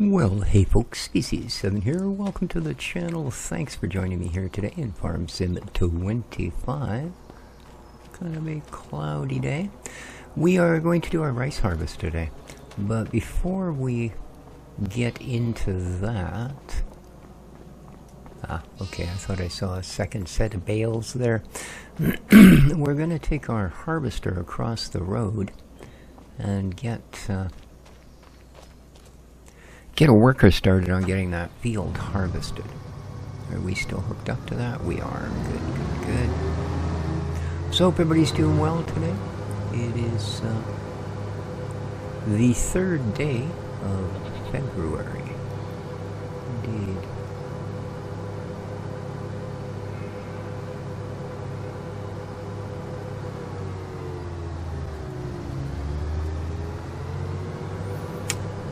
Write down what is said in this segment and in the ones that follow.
Well, hey folks, pt.87 here. Welcome to the channel. Thanks for joining me here today in Farm Sim 25. Kind of a cloudy day. We are going to do our rice harvest today. But before we get into that... okay, I thought I saw a second set of bales there. We're going to take our harvester across the road and get a worker started on getting that field harvested. Are we still hooked up to that? We are. Good. So hope everybody's doing well today. It is the 3rd day of February. Indeed.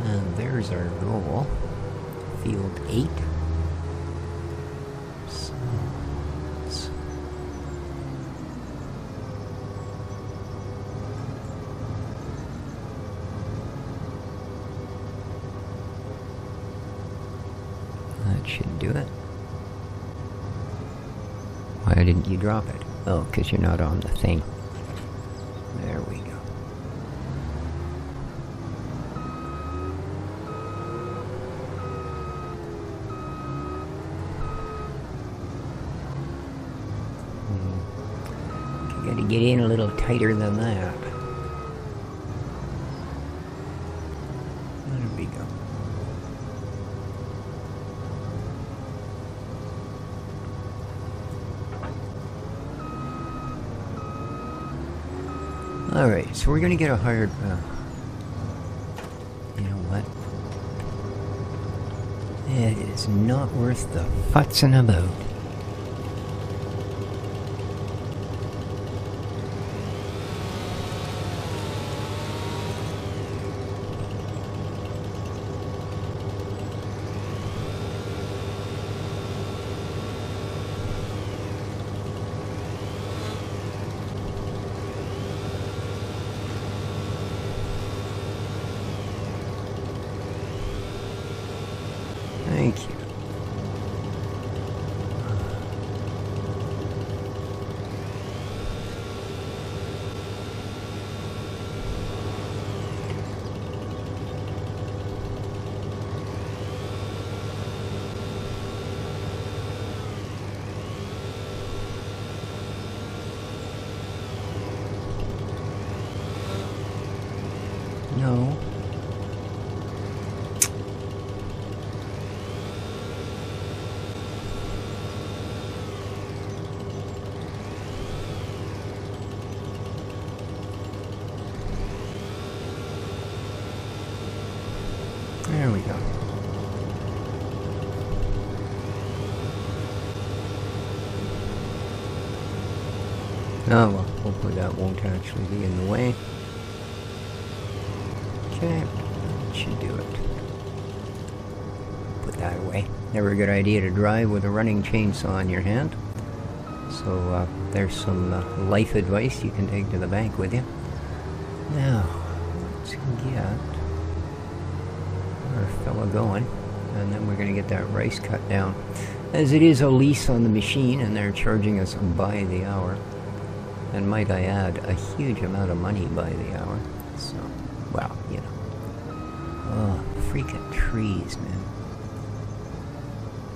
And there's our goal, field 8. So that should do it. Why didn't you drop it? Oh, because you're not on the thing. There we go. Gotta get in a little tighter than that. There we go. Alright, so we're gonna get a hired... you know what? It is not worth the futzing about. Thank you. No. There we go. Oh well, hopefully that won't actually be in the way. Okay, that should do it. Put that away. Never a good idea to drive with a running chainsaw in your hand. So there's some life advice you can take to the bank with you. Now, let's get our fella going, and then we're going to get that rice cut down. As it is a lease on the machine, and they're charging us by the hour. And might I add, a huge amount of money by the hour. So, well, you know. Oh, freaking trees, man.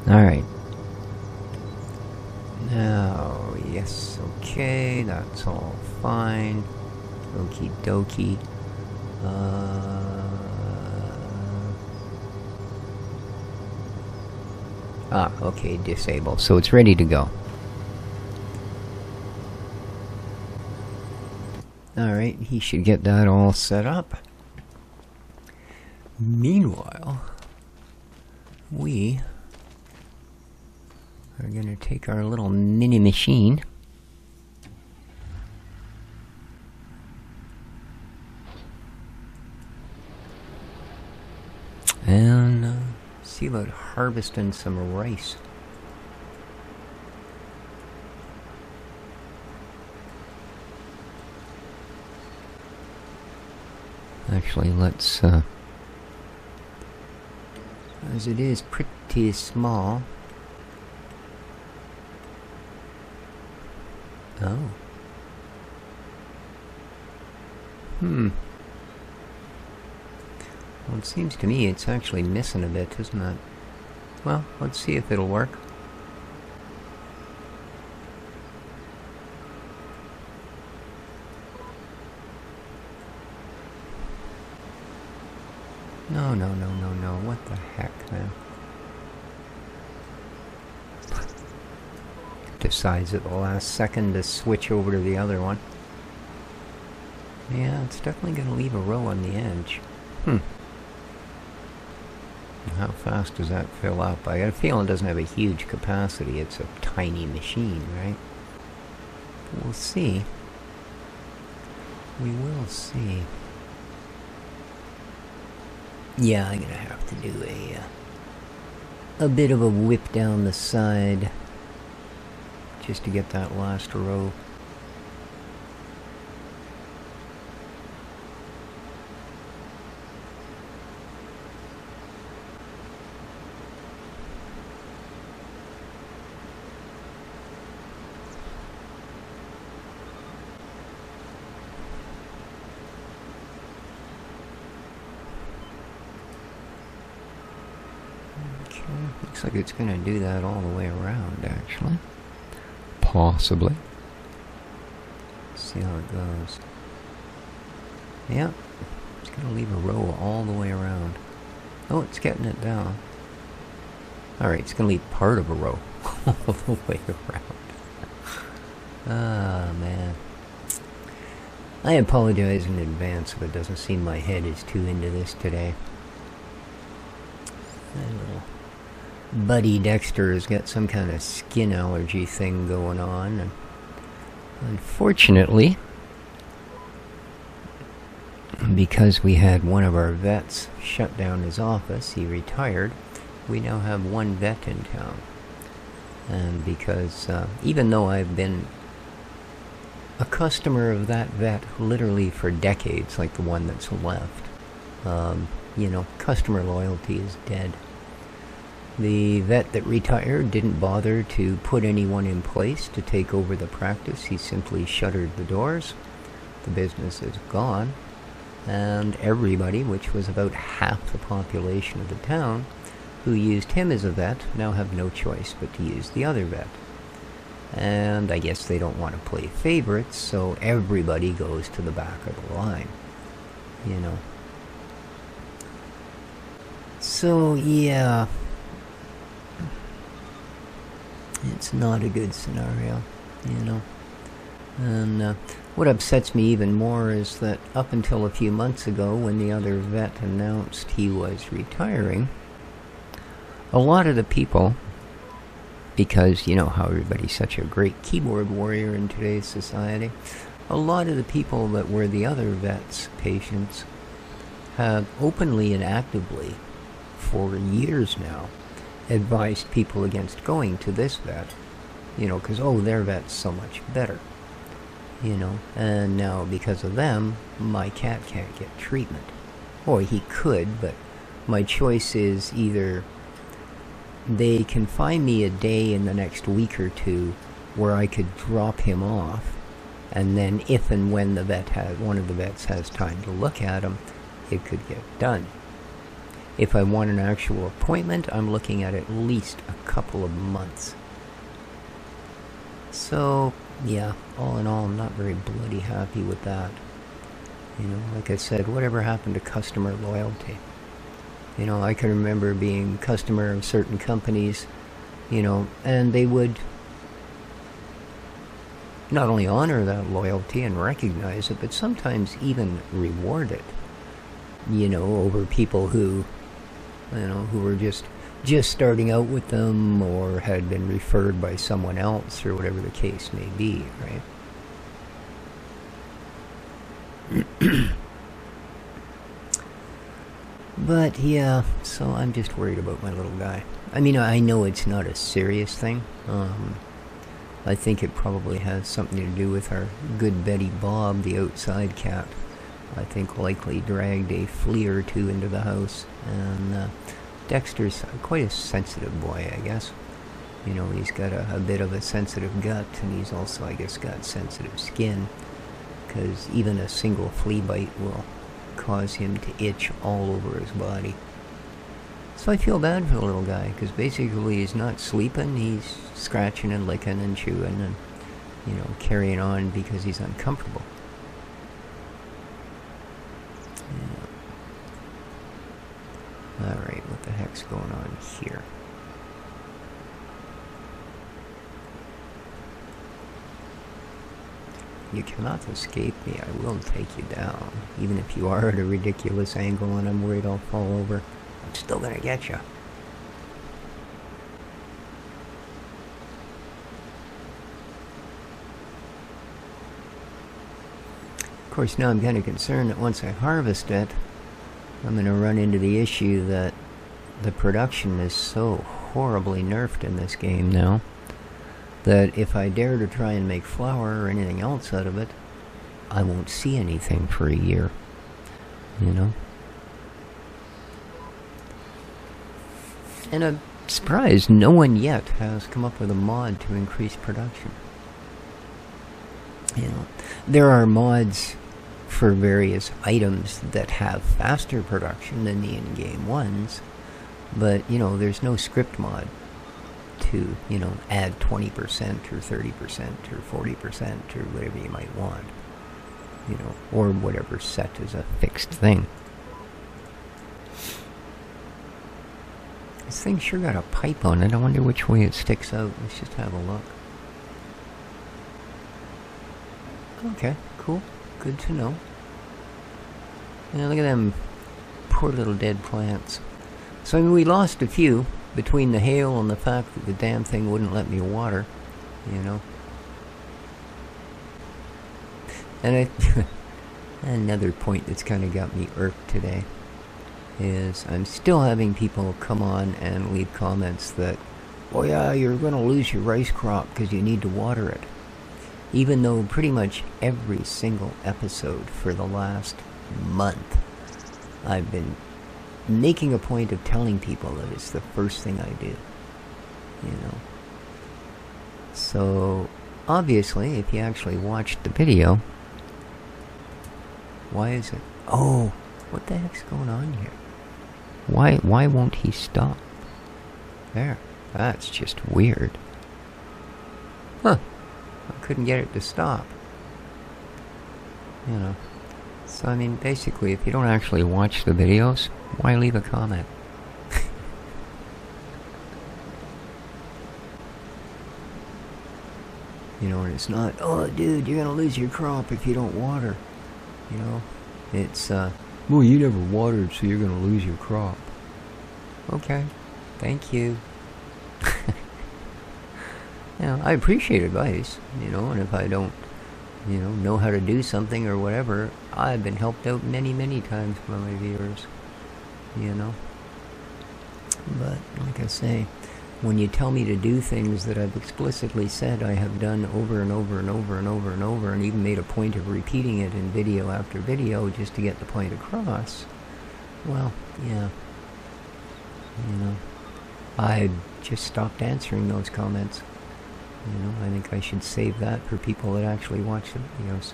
Alright. Now, yes, okay, that's all fine. Okie dokie. Okay, disable. So it's ready to go. Alright, he should get that all set up. Meanwhile, we are going to take our little mini machine and see about harvesting some rice. Actually, let's as it is pretty small. Oh. Well, it seems to me it's actually missing a bit, isn't it? Well, let's see if it'll work. No, no, no, no, no. What the heck, man? Decides at the last second to switch over to the other one. Yeah, it's definitely going to leave a row on the edge. How fast does that fill up? I got a feeling it doesn't have a huge capacity. It's a tiny machine, right? But we'll see. We will see. Yeah, I'm going to have to do a bit of a whip down the side just to get that last row. Looks like it's going to do that all the way around, actually. Possibly. See how it goes. Yeah, it's going to leave a row all the way around. Oh, it's getting it down. Alright, it's going to leave part of a row all the way around. Ah, man. I apologize in advance if it doesn't seem my head is too into this today. That little Buddy Dexter has got some kind of skin allergy thing going on, and unfortunately, because we had one of our vets shut down his office, he retired, we now have one vet in town. And because even though I've been a customer of that vet literally for decades, like the one that's left, you know, customer loyalty is dead. The vet that retired didn't bother to put anyone in place to take over the practice. He simply shuttered the doors. The business is gone. And everybody, which was about half the population of the town, who used him as a vet, now have no choice but to use the other vet. And I guess they don't want to play favorites, so everybody goes to the back of the line. You know. So, yeah. It's not a good scenario, you know. And what upsets me even more is that up until a few months ago, when the other vet announced he was retiring, a lot of the people, because you know how everybody's such a great keyboard warrior in today's society, a lot of the people that were the other vet's patients have openly and actively, for years now, advised people against going to this vet, you know, because, oh, their vet's so much better, you know, and now because of them, my cat can't get treatment. Or he could, but my choice is either they can find me a day in the next week or two where I could drop him off, and then if and when the vet has, one of the vets has time to look at him, it could get done. If I want an actual appointment, I'm looking at least a couple of months. So, yeah, all in all, I'm not very bloody happy with that. You know, like I said, whatever happened to customer loyalty? You know, I can remember being a customer of certain companies, you know, and they would not only honor that loyalty and recognize it, but sometimes even reward it, you know, over people who, you know, who were just starting out with them or had been referred by someone else or whatever the case may be, right? But yeah, so I'm just worried about my little guy. I mean, I know it's not a serious thing. I think it probably has something to do with our good Betty Bob, the outside cat. I think likely dragged a flea or two into the house, and Dexter's quite a sensitive boy, I guess. You know, he's got a bit of a sensitive gut, and he's also, I guess, got sensitive skin, because even a single flea bite will cause him to itch all over his body. So I feel bad for the little guy, because basically he's not sleeping, he's scratching and licking and chewing and, you know, carrying on because he's uncomfortable. Yeah. Alright, what the heck's going on here? You cannot escape me. I will take you down. Even if you are at a ridiculous angle and I'm worried I'll fall over, I'm still gonna get you. Of course, now I'm kind of concerned that once I harvest it, I'm gonna run into the issue that the production is so horribly nerfed in this game now, that if I dare to try and make flour or anything else out of it, I won't see anything for a year, you know? And I'm surprised no one yet has come up with a mod to increase production. You know, there are mods for various items that have faster production than the in-game ones, but, you know, there's no script mod to, you know, add 20% or 30% or 40% or whatever you might want, you know, or whatever set as a fixed thing. This thing sure got a pipe on it. I wonder which way it sticks out. Let's just have a look. Okay, cool. Good to know. Yeah, look at them poor little dead plants. So I mean, we lost a few between the hail and the fact that the damn thing wouldn't let me water, you know. And another point that's kind of got me irked today is I'm still having people come on and leave comments that, oh yeah, you're going to lose your rice crop because you need to water it. Even though pretty much every single episode for the last month I've been making a point of telling people that it's the first thing I do, you know. So obviously, if you actually watched the video, why is it? Oh, what the heck's going on here? Why won't he stop? There, that's just weird. Huh? I couldn't get it to stop. You know. So I mean, basically, if you don't actually watch the videos, why leave a comment? You know, and it's not, oh dude, you're gonna lose your crop if you don't water. You know, it's, well, you never watered, so you're gonna lose your crop. Okay, thank you. You know, I appreciate advice, you know, and if I don't, you know how to do something or whatever, I've been helped out many, many times by my viewers, you know. But, like I say, when you tell me to do things that I've explicitly said I have done over and over and over and over and over, and even made a point of repeating it in video after video just to get the point across, well, yeah, you know, I just stopped answering those comments. You know, I think I should save that for people that actually watch the videos.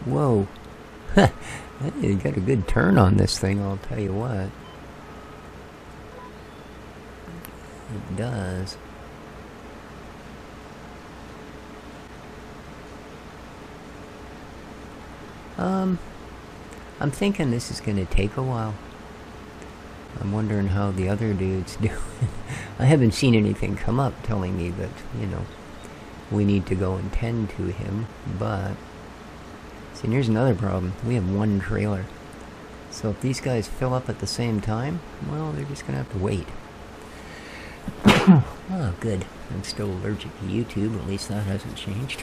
Whoa. You got a good turn on this thing, I'll tell you what. It does. I'm thinking this is going to take a while. I'm wondering how the other dudes do. I haven't seen anything come up telling me that, you know, we need to go and tend to him, but... See, here's another problem. We have one trailer. So if these guys fill up at the same time, well, they're just going to have to wait. Oh, good. I'm still allergic to YouTube, at least that hasn't changed.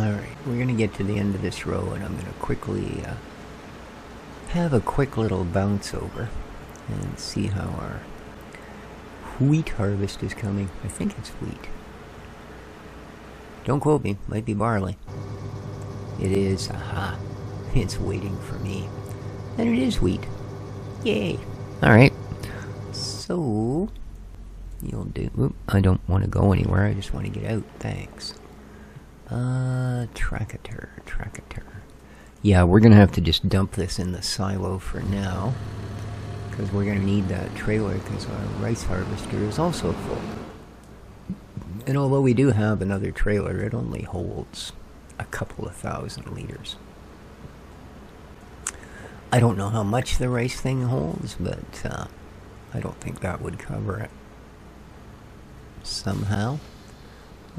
Alright, we're going to get to the end of this row, and I'm going to quickly have a quick little bounce over and see how our wheat harvest is coming. I think it's wheat. Don't quote me, might be barley. It is, aha, it's waiting for me. And it is wheat. Yay! Alright, so you'll do. Oop, I don't want to go anywhere, I just want to get out, thanks. Tractor. Yeah, we're gonna have to just dump this in the silo for now, because we're gonna need that trailer, because our rice harvester is also full. And although we do have another trailer, it only holds a couple of 1,000 liters. I don't know how much the rice thing holds, but I don't think that would cover it somehow.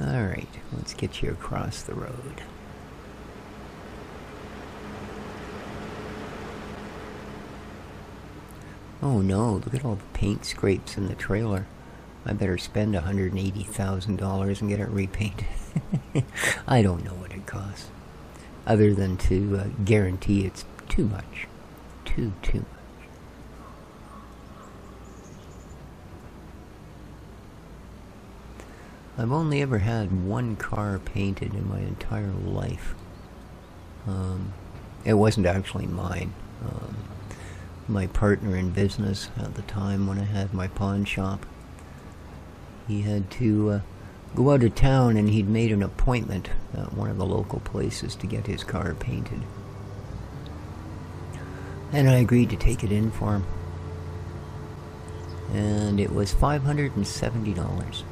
Alright, let's get you across the road. Oh no, look at all the paint scrapes in the trailer. I better spend $180,000 and get it repainted. I don't know what it costs, other than to guarantee it's too much. Too much. I've only ever had one car painted in my entire life. It wasn't actually mine. My partner in business at the time when I had my pawn shop, he had to go out of town, and he'd made an appointment at one of the local places to get his car painted. And I agreed to take it in for him. And it was $570.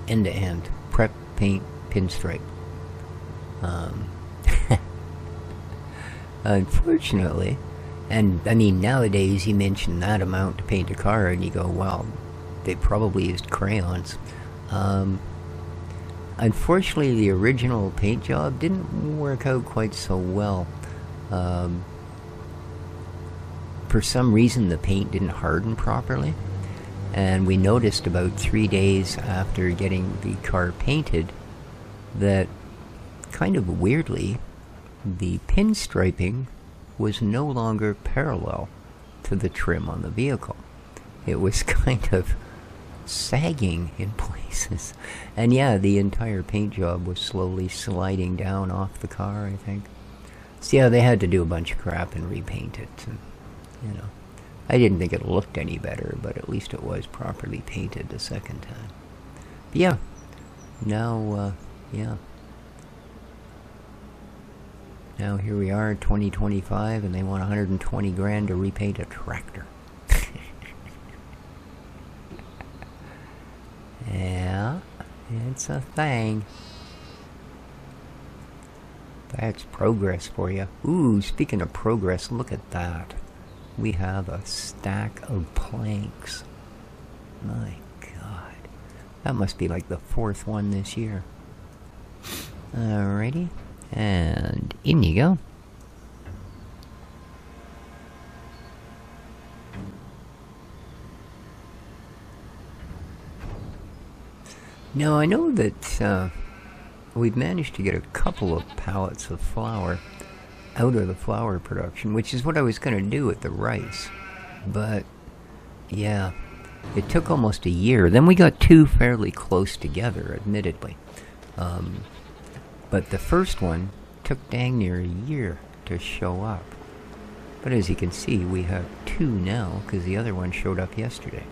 End to end. Prep, paint, pinstripe. Unfortunately, and I mean nowadays you mention that amount to paint a car and you go, well, they probably used crayons. Unfortunately, the original paint job didn't work out quite so well. For some reason the paint didn't harden properly. And we noticed about 3 days after getting the car painted that, kind of weirdly, the pinstriping was no longer parallel to the trim on the vehicle. It was kind of sagging in places. And yeah, the entire paint job was slowly sliding down off the car, I think. So yeah, they had to do a bunch of crap and repaint it. And, you know, I didn't think it looked any better, but at least it was properly painted the second time. But yeah, now, Now here we are, 2025, and they want 120 grand to repaint a tractor. Yeah, it's a thing. That's progress for you. Ooh, speaking of progress, look at that. We have a stack of planks. My God. That must be like the 4th one this year. Alrighty. And in you go. Now I know that we've managed to get a couple of pallets of flour out of the flour production, which is what I was going to do with the rice. But yeah, it took almost a year. Then we got 2 fairly close together, admittedly. But the first one took dang near a year to show up. But as you can see, we have 2 now, because the other one showed up yesterday.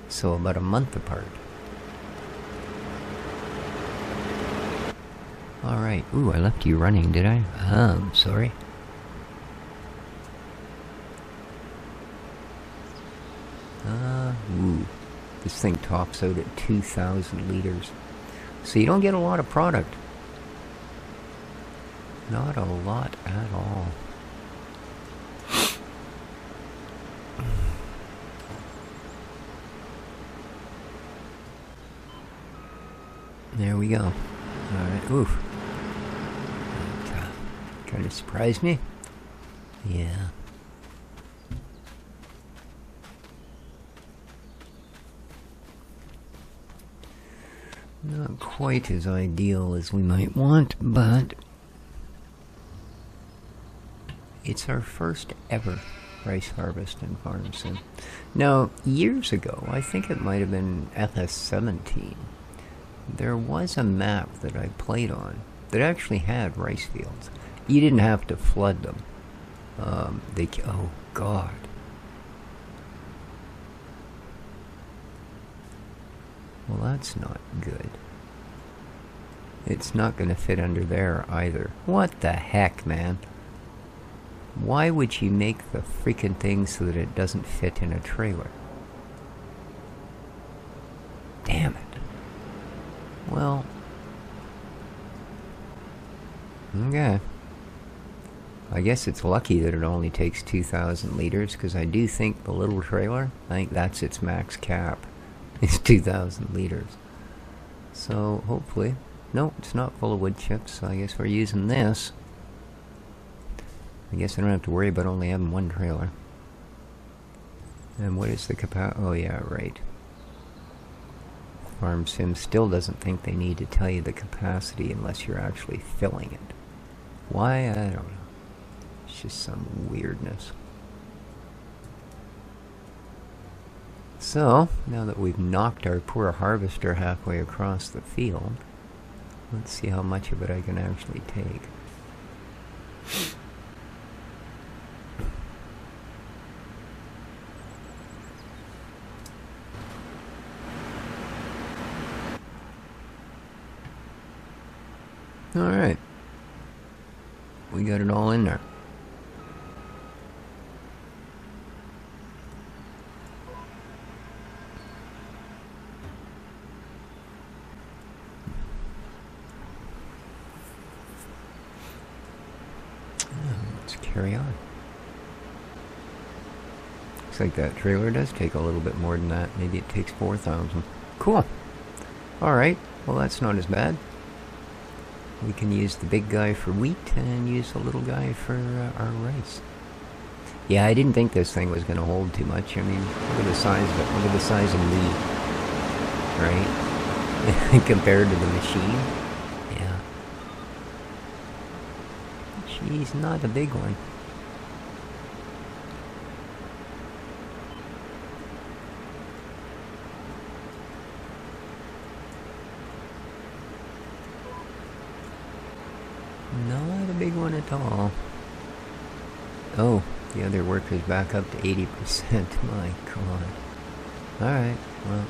So about a month apart. Alright. Ooh, I left you running, did I? I'm sorry. Ooh. This thing tops out at 2,000 liters. So you don't get a lot of product. Not a lot at all. There we go. Alright, oof. Kind of surprised me. Yeah. Not quite as ideal as we might want, but it's our first ever rice harvest in Farm Sim. Now, years ago, I think it might have been FS17, there was a map that I played on that actually had rice fields. You didn't have to flood them. Oh God. Well, that's not good. It's not going to fit under there either. What the heck, man? Why would you make the freaking thing so that it doesn't fit in a trailer? Damn it. Well. Okay. I guess it's lucky that it only takes 2,000 liters, because I do think the little trailer, I think that's its max cap. It's 2,000 liters. So, hopefully... No, it's not full of wood chips, so I guess we're using this. I guess I don't have to worry about only having one trailer. And what is the capacity? Oh yeah, right. Farm Sim still doesn't think they need to tell you the capacity unless you're actually filling it. Why? I don't know. It's just some weirdness. So, now that we've knocked our poor harvester halfway across the field, let's see how much of it I can actually take. Alright. We got it all in there. Let's carry on. Looks like that trailer does take a little bit more than that. Maybe it takes 4,000. Cool. Alright. Well, that's not as bad. We can use the big guy for wheat and use the little guy for our rice. Yeah, I didn't think this thing was going to hold too much. I mean, look at the size of it. Look at the size of me. Right? Compared to the machine. Yeah. She's not a big one. Not a big one at all. Oh, the other worker's back up to 80%. My God. Alright, well.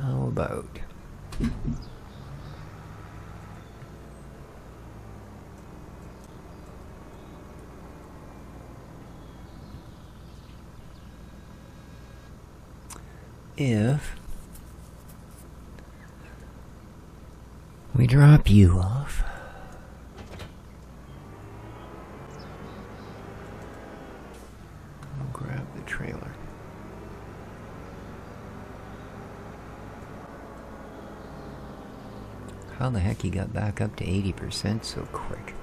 How about... if we drop you off, I'll grab the trailer. How the heck he got back up to 80% so quick?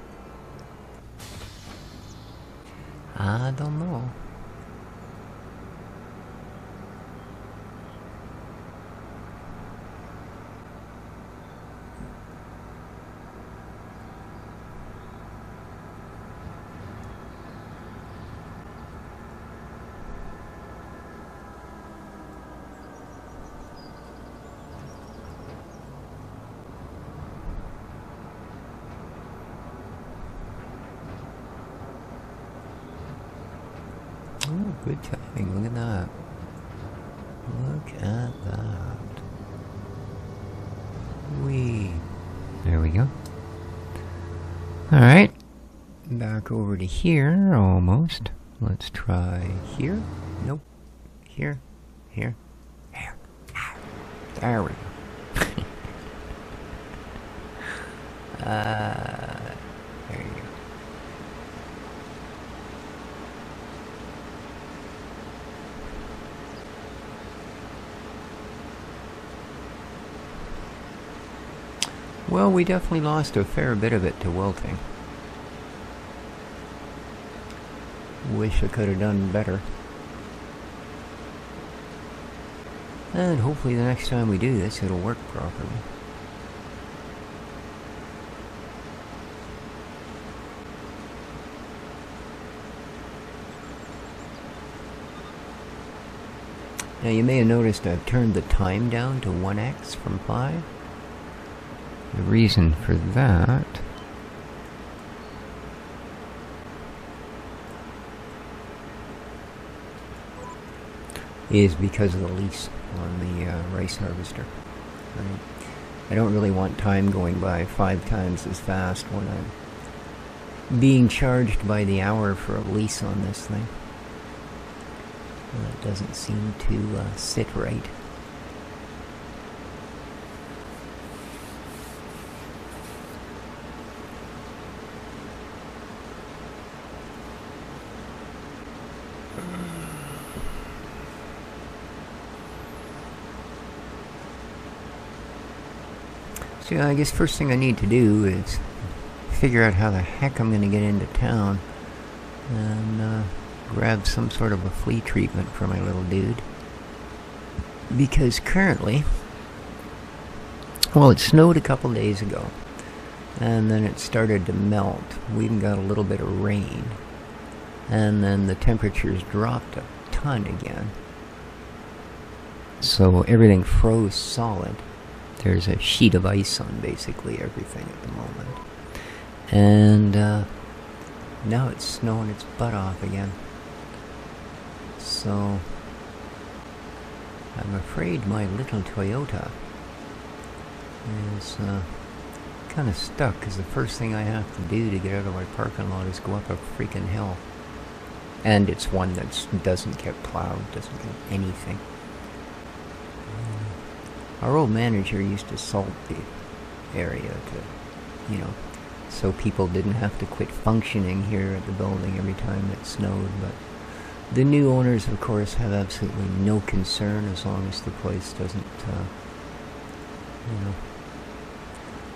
I don't know. Oh, good timing. Look at that. Look at that. Whee. There we go. Alright. Back over to here, almost. Let's try here. Nope. Here. Here. Here. There we go. There you go. Well, we definitely lost a fair bit of it to wilting. wish I could have done better. And hopefully the next time we do this, it'll work properly. Now you may have noticed I've turned the time down to 1x from 5. The reason for that is because of the lease on the rice harvester. Right? I don't really want time going by 5 times as fast when I'm being charged by the hour for a lease on this thing. That doesn't seem to sit right. So I guess first thing I need to do is figure out how the heck I'm going to get into town and grab some sort of a flea treatment for my little dude. Because currently, well, it snowed a couple days ago, and then it started to melt. We even got a little bit of rain, and then the temperatures dropped a ton again. So everything froze solid. There's a sheet of ice on basically everything at the moment. And now it's snowing its butt off again. So I'm afraid my little Toyota is kind of stuck, because the first thing I have to do to get out of my parking lot is go up a freaking hill. And it's one that doesn't get plowed, doesn't get anything. Our old manager used to salt the area to, so people didn't have to quit functioning here at the building every time it snowed. But the new owners, of course, have absolutely no concern as long as the place doesn't,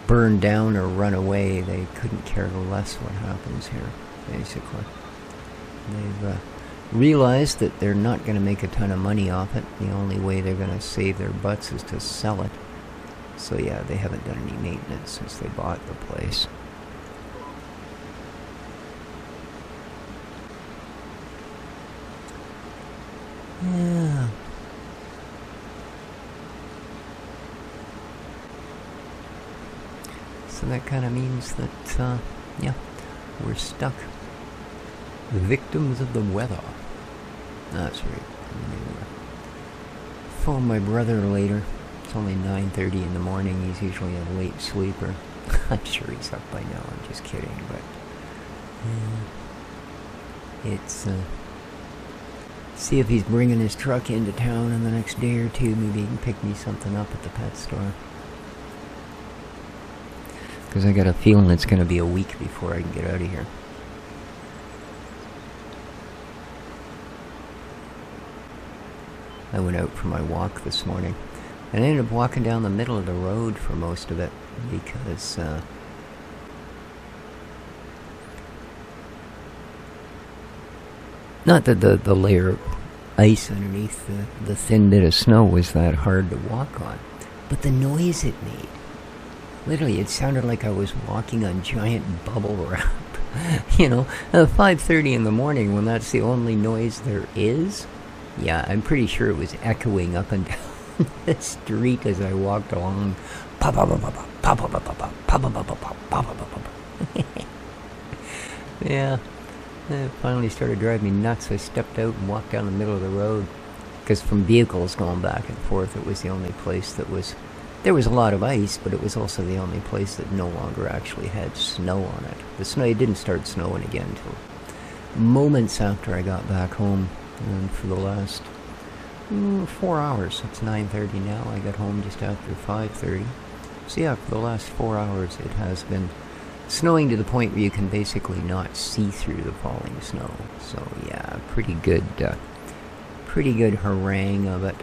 burn down or run away. They couldn't care less what happens here, basically. They've realized that they're not going to make a ton of money off it. The only way they're going to save their butts is to sell it. So yeah, they haven't done any maintenance since they bought the place. Yeah. So that kind of means that, yeah, we're stuck. Victims of the weather. That's right. Phone my brother later. It's only 9:30 in the morning. He's usually a late sleeper. I'm sure he's up by now. I'm just kidding, but it's see if he's bringing his truck into town in the next day or two. Maybe he can pick me something up at the pet store. Because I got a feeling it's going to be a week before I can get out of here. I went out for my walk this morning, and I ended up walking down the middle of the road for most of it, because not that the layer of ice underneath the thin bit of snow was that hard to walk on, but the noise it made. Literally, it sounded like I was walking on giant bubble wrap. At 5:30 in the morning, when that's the only noise there is. Yeah, I'm pretty sure it was echoing up and down the street as I walked along. Yeah, it finally started driving me nuts. I stepped out and walked down the middle of the road, because from vehicles going back and forth, it was the only place that was... There was a lot of ice, but it was also the only place that no longer actually had snow on it. It didn't start snowing again until moments after I got back home. And for the last 4 hours, it's 9:30 now, I got home just after 5:30. So yeah, for the last 4 hours it has been snowing to the point where you can basically not see through the falling snow. So yeah, pretty good harangue of it.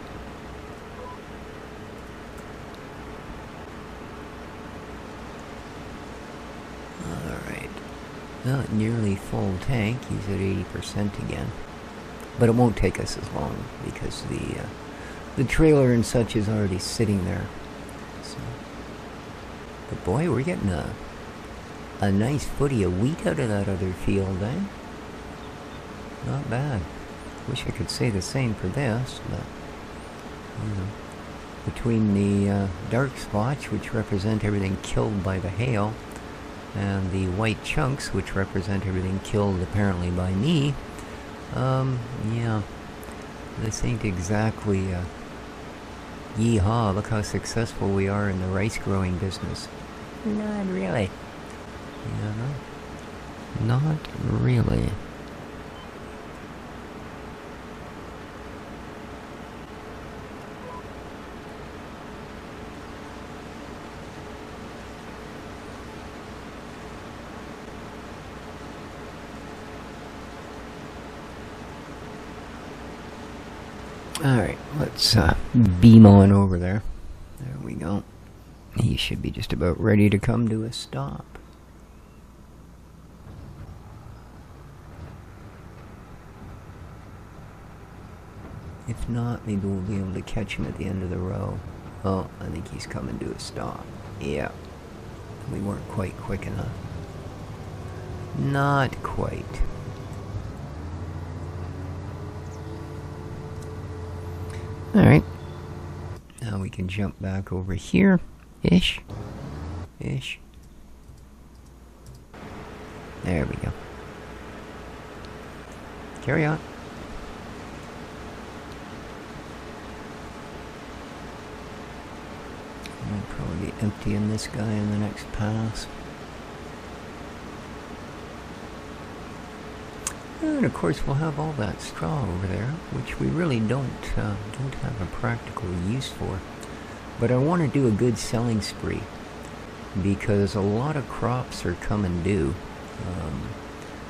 Alright. nearly full tank. He's at 80% again. But it won't take us as long because the trailer and such is already sitting there. So, but boy, we're getting a nice footy of wheat out of that other field, eh? Not bad. Wish I could say the same for this, but you know, between the dark spots, which represent everything killed by the hail, and the white chunks, which represent everything killed apparently by me, yeah, this ain't exactly yeehaw, look how successful we are in the rice growing business. Not really. Yeah, not really. Alright, let's beam on over there. There we go. He should be just about ready to come to a stop. If not, maybe we'll be able to catch him at the end of the row. Oh, I think he's coming to a stop. Yeah. We weren't quite quick enough. Not quite. Alright. Now we can jump back over here. Ish. Ish. There we go. Carry on. I'll probably be emptying this guy in the next pass. And of course we'll have all that straw over there, which we really don't have a practical use for. But I want to do a good selling spree, because a lot of crops are coming due,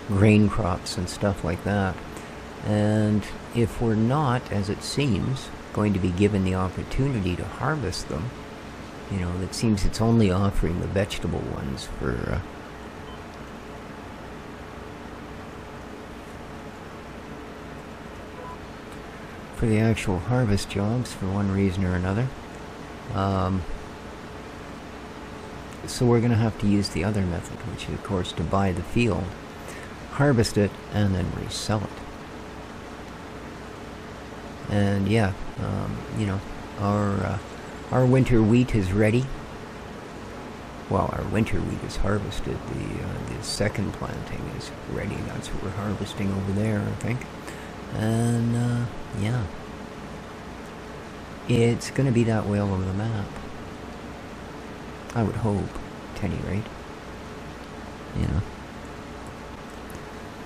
grain crops and stuff like that. And if we're not, as it seems, going to be given the opportunity to harvest them, you know, it seems it's only offering the vegetable ones for the actual harvest jobs for one reason or another. So we're going to have to use the other method, which is of course to buy the field, harvest it, and then resell it. And yeah, you know, our winter wheat is ready. Well, our winter wheat is harvested. The second planting is ready. That's what we're harvesting over there, I think. And yeah, it's going to be that way all over the map. I would hope, at any rate. You know.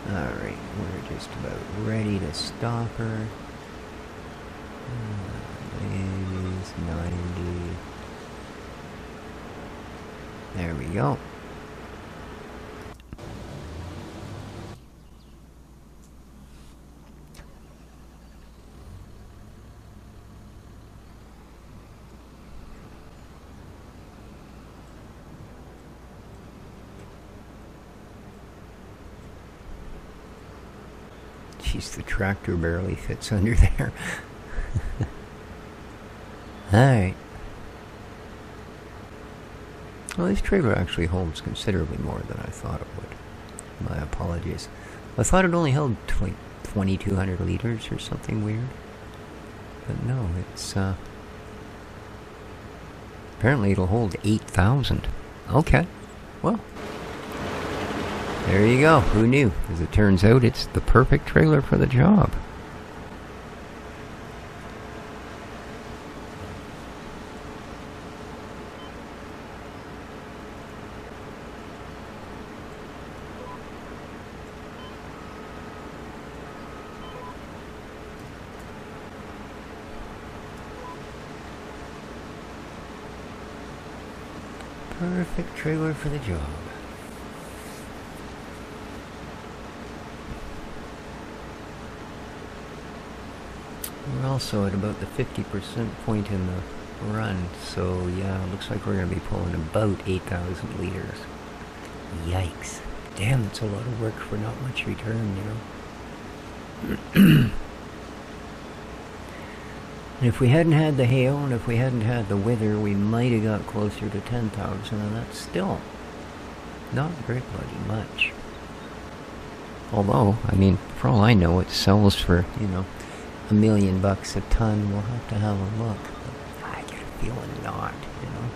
Alright, we're just about ready to stop her. Please, 90. There we go. Jeez, the tractor barely fits under there. Alright. Well, this trailer actually holds considerably more than I thought it would. My apologies. I thought it only held like 2,200 liters or something weird. But no, it's apparently it'll hold 8,000. Okay. Well, there you go. Who knew? As it turns out, it's the perfect trailer for the job. Perfect trailer for the job. We're also at about the 50% point in the run, so yeah, it looks like we're going to be pulling about 8,000 liters. Yikes. Damn, it's a lot of work for not much return, you know. And if we hadn't had the hail and if we hadn't had the weather, we might have got closer to 10,000, and that's still not very bloody much. Although, I mean, for all I know, it sells for, you know, $1 million a ton. We'll have to have a look. But I get a feeling not, you know.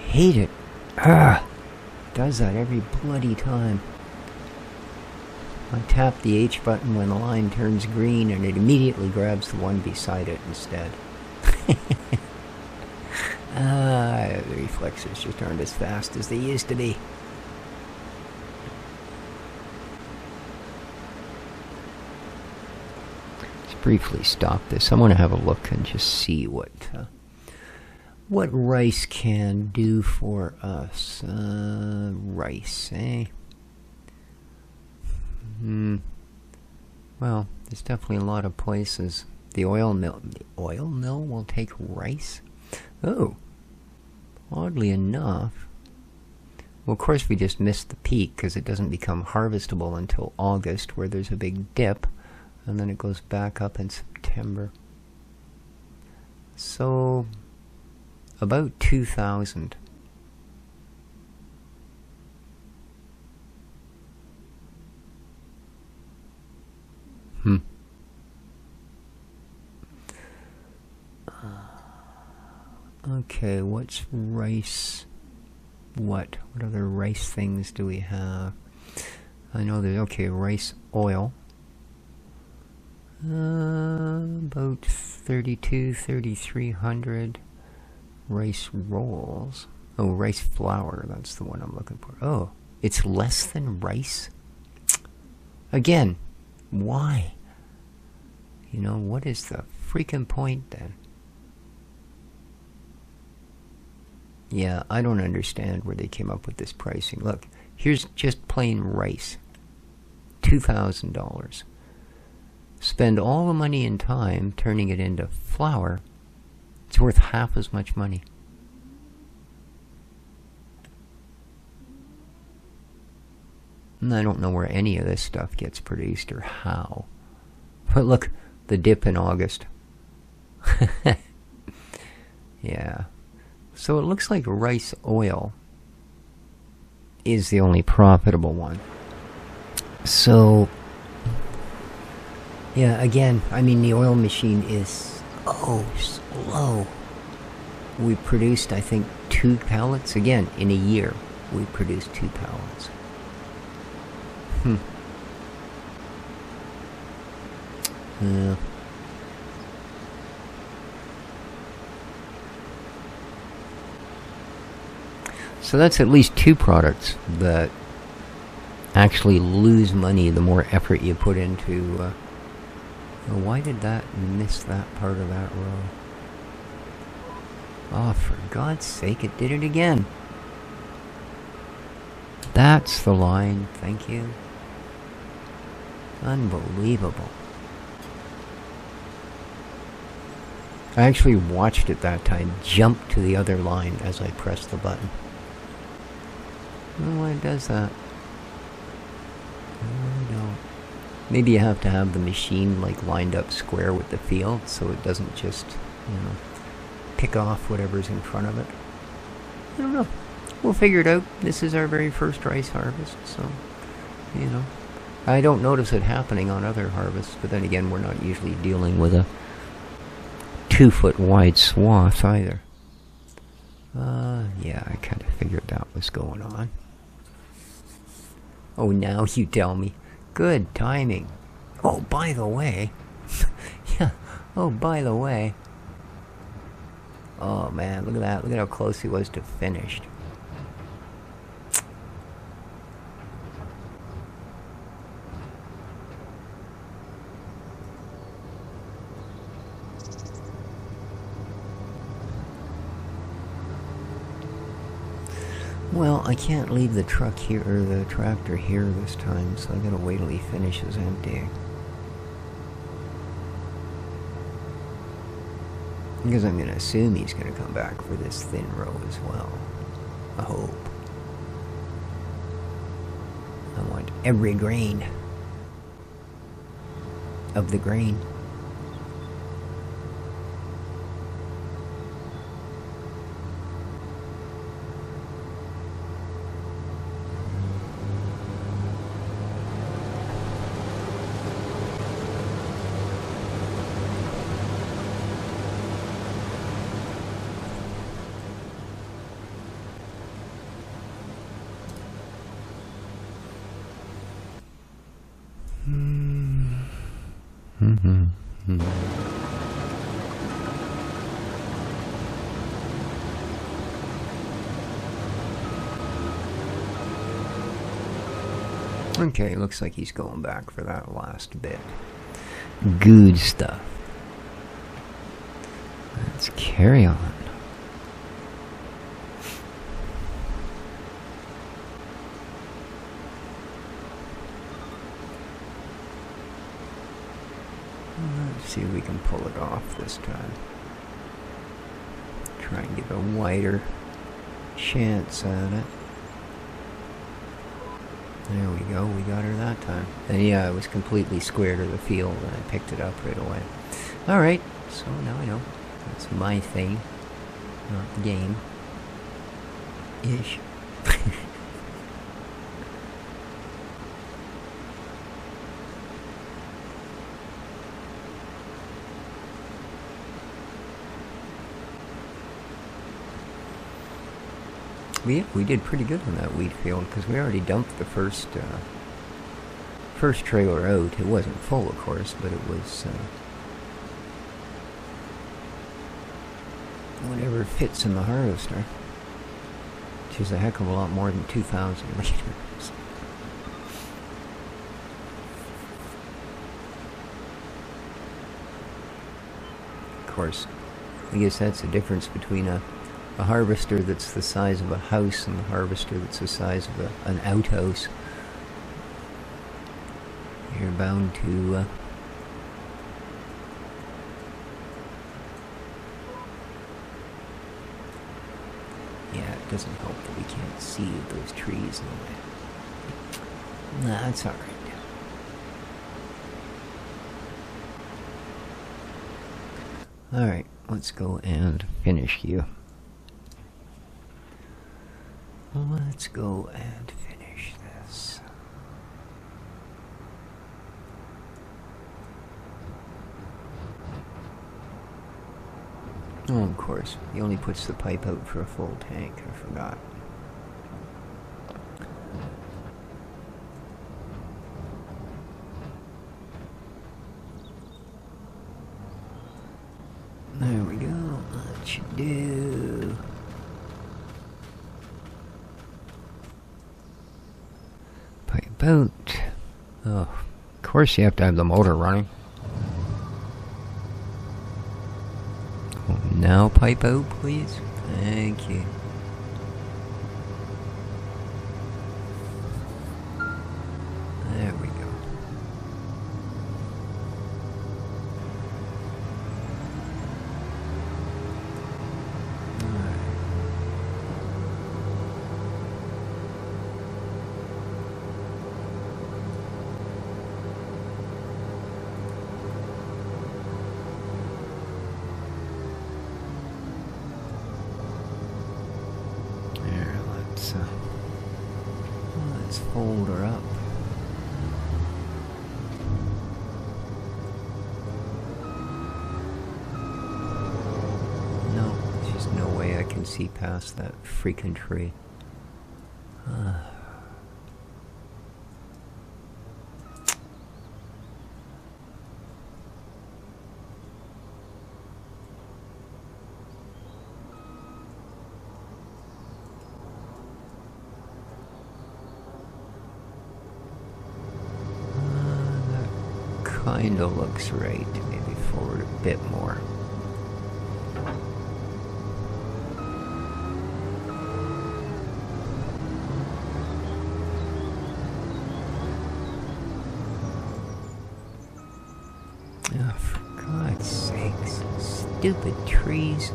Hate it. Does that every bloody time. I tap the H button when the line turns green and it immediately grabs the one beside it instead. The reflexes just aren't as fast as they used to be. Let's briefly stop this. I want to have a look and just see what rice can do for us. Rice, eh? Well, there's definitely a lot of places. The oil mill will take rice? Oh, oddly enough. Well, of course we just missed the peak because it doesn't become harvestable until August, where there's a big dip, and then it goes back up in September. So about 2,000. Okay, what's rice? What other rice things do we have? I know there's, okay, rice oil. About 3,300. Rice rolls. Oh, rice flour, that's the one I'm looking for. Oh, it's less than rice? Again, why? You know, what is the freaking point then? Yeah, I don't understand where they came up with this pricing. Look, here's just plain rice. $2,000. Spend all the money and time turning it into flour. It's worth half as much money. And I don't know where any of this stuff gets produced or how. But look, the dip in August. Yeah. So it looks like rice oil is the only profitable one. So, yeah, again, I mean, the oil machine is slow. We produced, I think, 2 pallets. Again, in a year, we produced 2 pallets. Yeah. So that's at least 2 products that actually lose money the more effort you put into. Why did that miss that part of that row? Oh, for God's sake, it did it again. That's the line, thank you. Unbelievable. I actually watched it that time jump to the other line as I pressed the button. I don't know why it does that. I really don't. Maybe you have to have the machine like lined up square with the field so it doesn't just, you know, pick off whatever's in front of it. I don't know. We'll figure it out. This is our very first rice harvest, so, you know. I don't notice it happening on other harvests, but then again, we're not usually dealing with a 2-foot wide swath either. Yeah, I kind of figured that was going on. Oh, now you tell me. Good timing. Oh, by the way. Yeah. Oh, by the way. Oh, man, look at that. Look at how close he was to finished. Well, I can't leave the truck here, or the tractor here this time, so I gotta wait till he finishes emptying. Because I'm going to assume he's going to come back for this thin row as well. I hope. I want every grain of the grain. Okay, looks like he's going back for that last bit. Good stuff. Let's carry on. Let's see if we can pull it off this time. Try and get a wider chance at it. There we go, we got her that time. And yeah, it was completely square to the field and I picked it up right away. Alright, so now I know. That's my thing, not the game. Ish. Yeah, we did pretty good on that wheat field because we already dumped the first trailer out. It wasn't full, of course, but it was whatever fits in the harvester, which is a heck of a lot more than 2,000 liters. Of course, I guess that's the difference between a harvester that's the size of a house and a harvester that's the size of an outhouse. You're bound to yeah, it doesn't help that we can't see those trees in the way. Nah, that's alright. Alright, let's go and finish you. Let's go and finish this. Oh, of course, he only puts the pipe out for a full tank, I forgot. There we go, that should do. Out. Oh, of course you have to have the motor running. Oh, now pipe out, please. Thank you. There we go. Let's fold her up. No, there's just no way I can see past that freaking tree. Kinda looks right. Maybe forward a bit more. Oh, for God's sakes, stupid trees.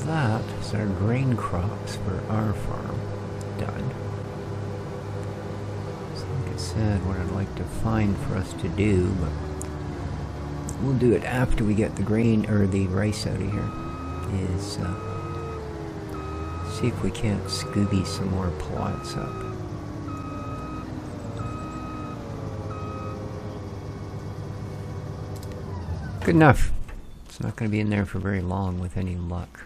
That is our grain crops for our farm done. So like I said, what I'd like to find for us to do, but we'll do it after we get the grain or the rice out of here, is see if we can't Scooby some more plots up. Good enough. It's not going to be in there for very long with any luck.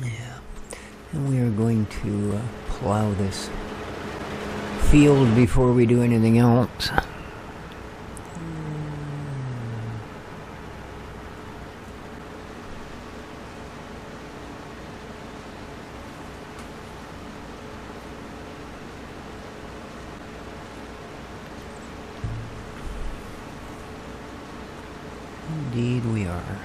Yeah, and we are going to plow this field before we do anything else. Indeed we are.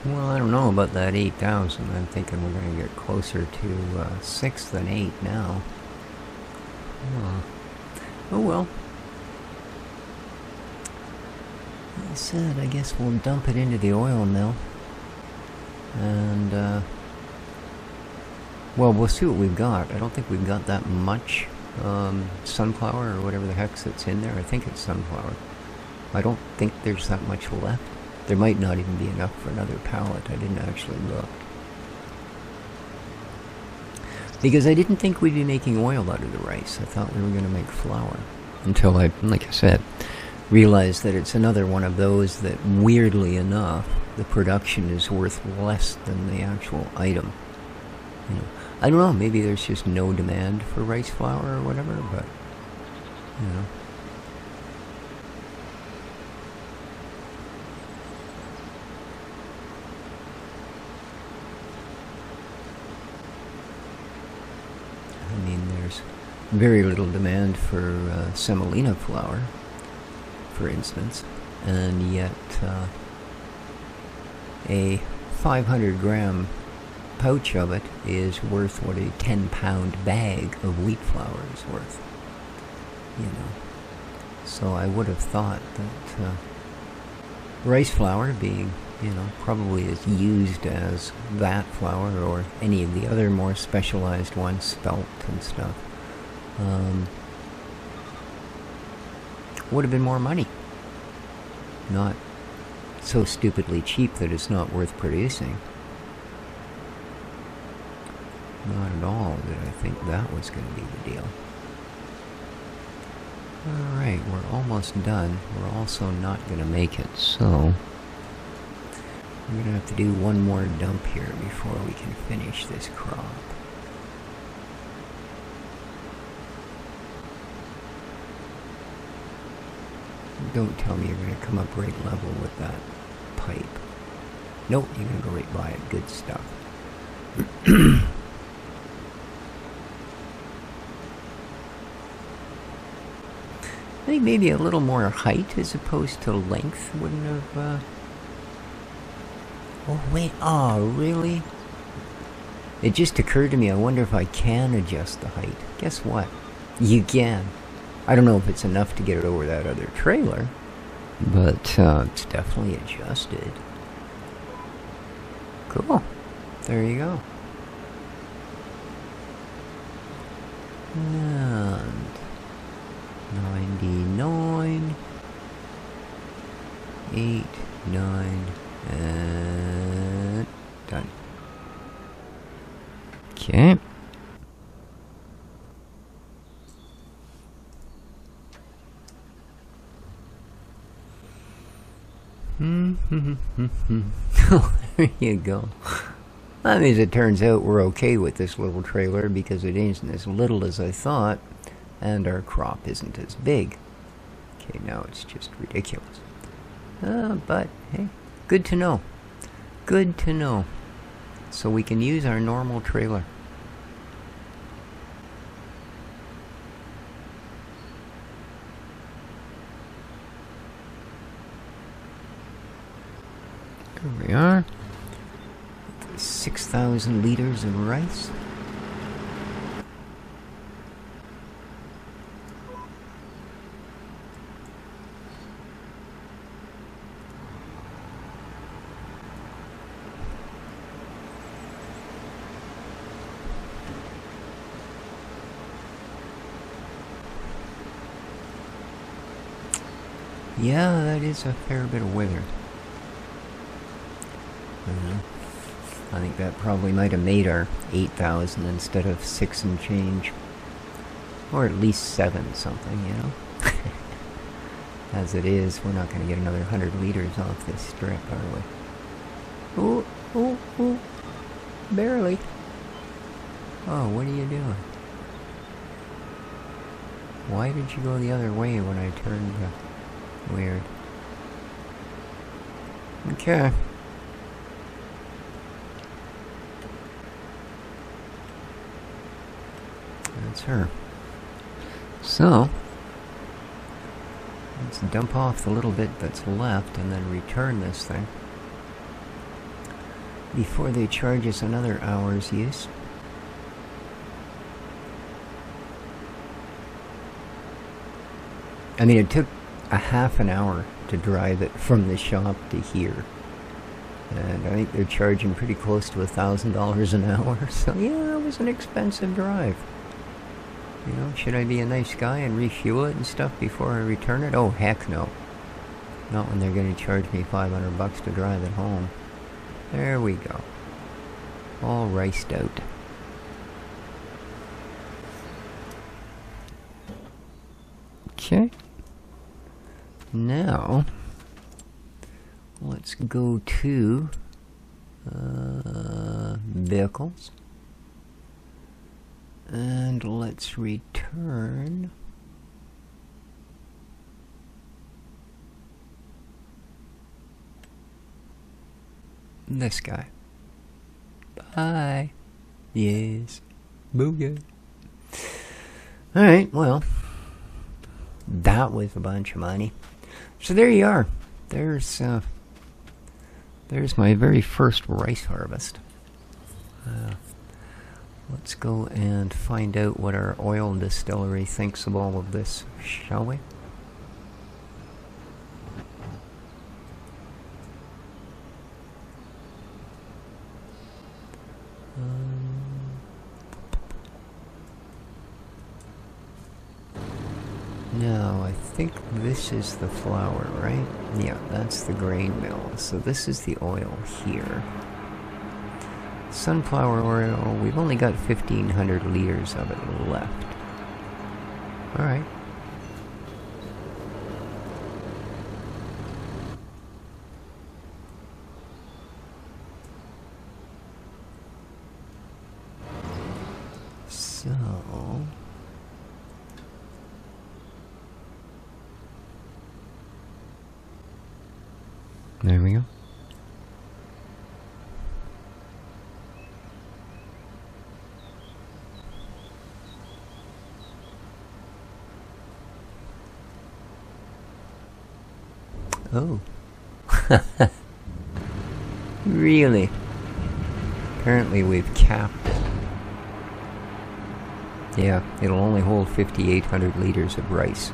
Well, I don't know about that 8,000. I'm thinking we're going to get closer to 6 than 8 now. Oh well. Like I said, I guess we'll dump it into the oil mill. And, well, we'll see what we've got. I don't think we've got that much sunflower or whatever the heck's that's in there. I think it's sunflower. I don't think there's that much left. There might not even be enough for another pallet. I didn't actually look. Because I didn't think we'd be making oil out of the rice. I thought we were going to make flour. Until I, like I said, realized that it's another one of those that, weirdly enough, the production is worth less than the actual item. You know, I don't know, maybe there's just no demand for rice flour or whatever, but, you know. I mean, there's very little demand for semolina flour, for instance, and yet a 500-gram pouch of it is worth what a 10-pound bag of wheat flour is worth. You know, so I would have thought that rice flour being you know, probably is used as that flour or any of the other more specialized ones, spelt and stuff. Would have been more money. Not so stupidly cheap that it's not worth producing. Not at all did I think that was going to be the deal. Alright, we're almost done. We're also not going to make it, so we're going to have to do one more dump here before we can finish this crop. Don't tell me you're going to come up right level with that pipe. Nope, you're going to go right by it. Good stuff. I think maybe a little more height as opposed to length wouldn't have... Oh, wait. Oh, really? It just occurred to me, I wonder if I can adjust the height. Guess what? You can. I don't know if it's enough to get it over that other trailer, but it's definitely adjusted. Cool. There you go. And 99, 8, 9, and done. Okay. There you go. That means it turns out we're okay with this little trailer because it isn't as little as I thought, and our crop isn't as big. Okay, now it's just ridiculous. But, hey, good to know. Good to know. So we can use our normal trailer. Here we are. 6,000 liters of rice. Yeah, that is a fair bit of weather. I think that probably might have made our 8,000 instead of 6 and change. Or at least 7 something, you know? As it is, we're not going to get another 100 liters off this strip, are we? Ooh, ooh, ooh. Barely. Oh, what are you doing? Why did you go the other way when I turned? Weird. Okay. That's her. So, let's dump off the little bit that's left and then return this thing before they charge us another hour's use. I mean, it took a half an hour to drive it from the shop to here. And I think they're charging pretty close to $1,000 an hour. So yeah, it was an expensive drive. You know, should I be a nice guy and refuel it and stuff before I return it? Oh, heck no. Not when they're going to charge me $500 to drive it home. There we go. All riced out. Okay. Now, let's go to vehicles. And let's return this guy. Bye. Yes. Booyah. Alright, well, that was a bunch of money. So there you are. There's my very first rice harvest. Let's go and find out what our oil distillery thinks of all of this, shall we? this is the flour, right? Yeah, that's the grain mill. So this is the oil here. Sunflower oil, we've only got 1,500 liters of it left. Alright. So... there we go. Oh. Really? Apparently we've capped it. Yeah, it'll only hold 5,800 liters of rice.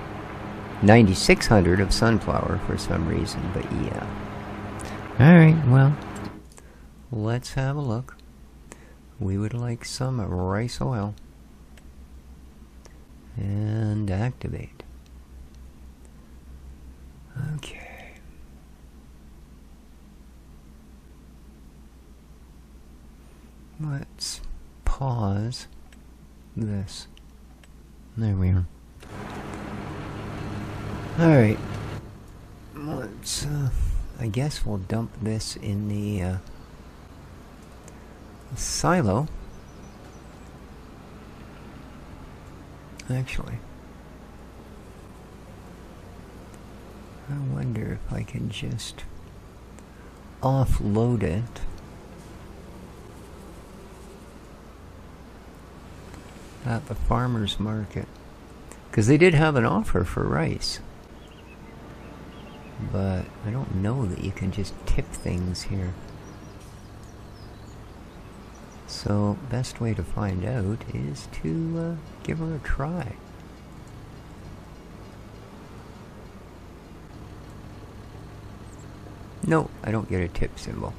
9,600 of sunflower for some reason, but yeah. Alright, well, let's have a look. We would like some rice oil. And activate. Okay. Let's pause this. There we are. Alright. Let's, I guess we'll dump this in the silo. Actually, I wonder if I can just offload it. At the farmer's market. Because they did have an offer for rice. But I don't know that you can just tip things here. So, best way to find out is to give her a try. No, I don't get a tip symbol.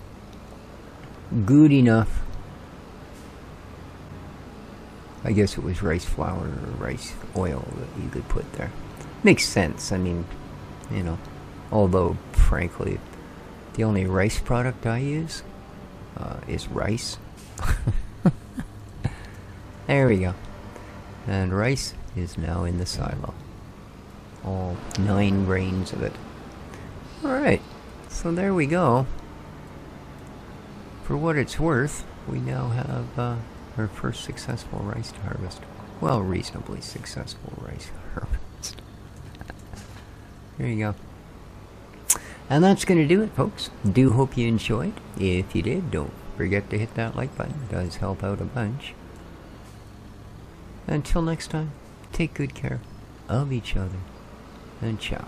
Good enough. I guess it was rice flour or rice oil that you could put there. Makes sense. I mean, you know, although, frankly, the only rice product I use is rice. There we go. And rice is now in the silo. All 9 grains of it. Alright, so there we go. For what it's worth, we now have our first successful rice harvest. Well, reasonably successful rice harvest. There you go. And that's going to do it, folks. Do hope you enjoyed. If you did, don't forget to hit that like button. It does help out a bunch. Until next time, take good care of each other. And ciao.